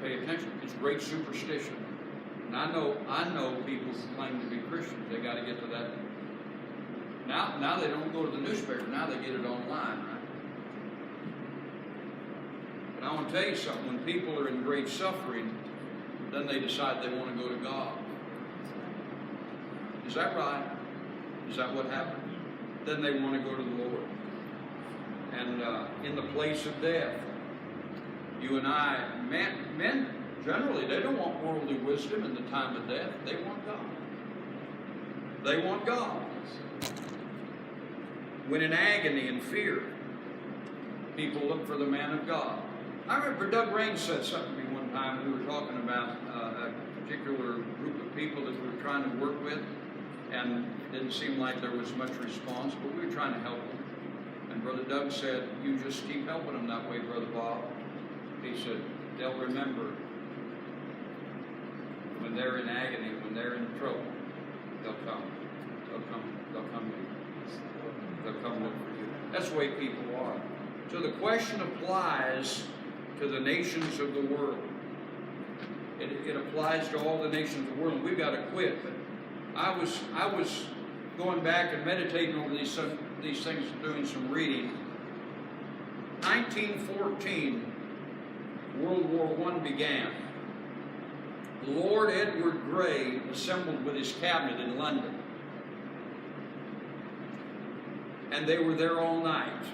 pay attention. It's great superstition. And I know people who claim to be Christians. They got to get to that. Now they don't go to the newspaper. Now they get it online, right? But I want to tell you something. When people are in great suffering, then they decide they want to go to God. Is that right? Is that what happened? Then they want to go to the Lord. And in the place of death, you and I, men generally, they don't want worldly wisdom in the time of death. They want God. They want God. When in agony and fear, people look for the man of God. I remember Doug Raines said something to me one time. We were talking about a particular group of people that we were trying to work with, and it didn't seem like there was much response, but we were trying to help them. And Brother Doug said, "You just keep helping them that way, Brother Bob." He said, "They'll remember when they're in agony, when they're in trouble, they'll come. They'll come to you. They'll come look for you." That's the way people are. So the question applies to the nations of the world. It applies to all the nations of the world. We've got to quit. But I was going back and meditating over these things, doing some reading. 1914, World War I began. Lord Edward Grey assembled with his cabinet in London. And they were there all night.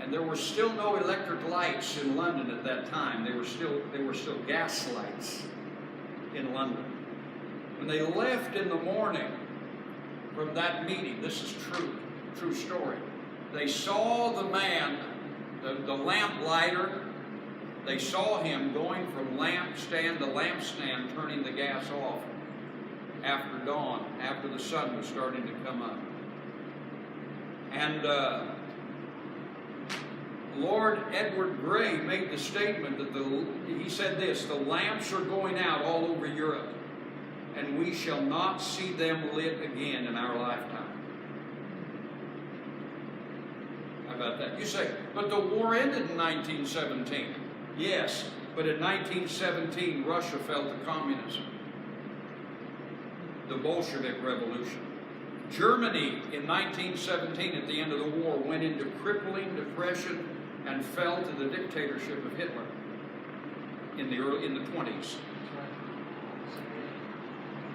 And there were still no electric lights in London at that time. They were still gas lights in London. When they left in the morning from that meeting, this is true story. They saw the man, the lamp lighter. They saw him going from lampstand to lampstand, turning the gas off after dawn, after the sun was starting to come up. And Lord Edward Grey made the statement that he said this: "The lamps are going out all over Europe, and we shall not see them lit again in our lifetime." How about that? You say, but the war ended in 1917. Yes, but in 1917, Russia fell to communism, the Bolshevik Revolution. Germany in 1917, at the end of the war, went into crippling depression and fell to the dictatorship of Hitler in the 20s.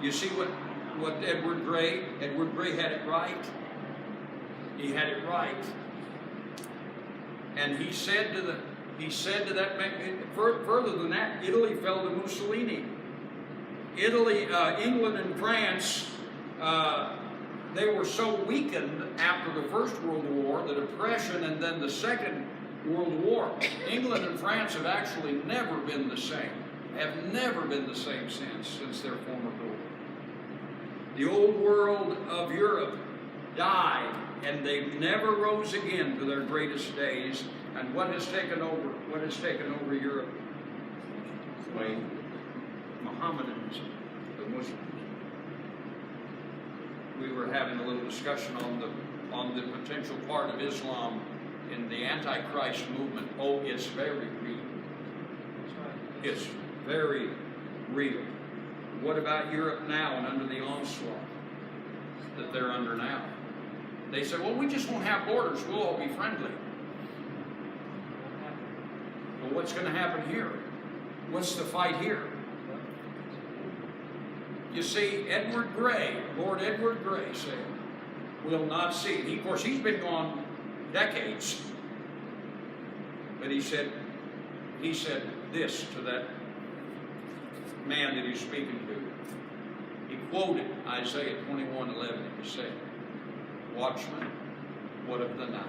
You see what Edward Grey had it right. He had it right. And he said to that man, further than that, Italy fell to Mussolini. England and France, they were so weakened after the First World War, the Depression, and then the Second World War. England and France have actually never been the same. Have never been the same since their former glory. The old world of Europe died, and they never rose again to their greatest days. And what has taken over? What has taken over Europe? Wait, Mohammedanism, the Muslims. We were having a little discussion on the potential part of Islam in the Antichrist movement. Oh, it's very real. It's very real. What about Europe now and under the onslaught that they're under now? They say, well, we just won't have borders. We'll all be friendly. Well, what's going to happen here? What's the fight here? You see, Lord Edward Grey said, we'll not see. Of course, he's been gone decades. But he said this to that man that he's speaking to. He quoted Isaiah 21:11. He said, "Watchman, what of the night?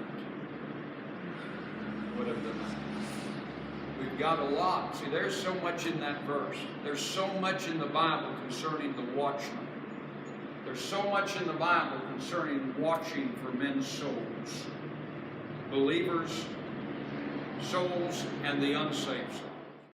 What of the night?" We've got a lot. See, there's so much in that verse. There's so much in the Bible concerning the watchman. There's so much in the Bible concerning watching for men's souls. Believers, souls, and the unsaved souls.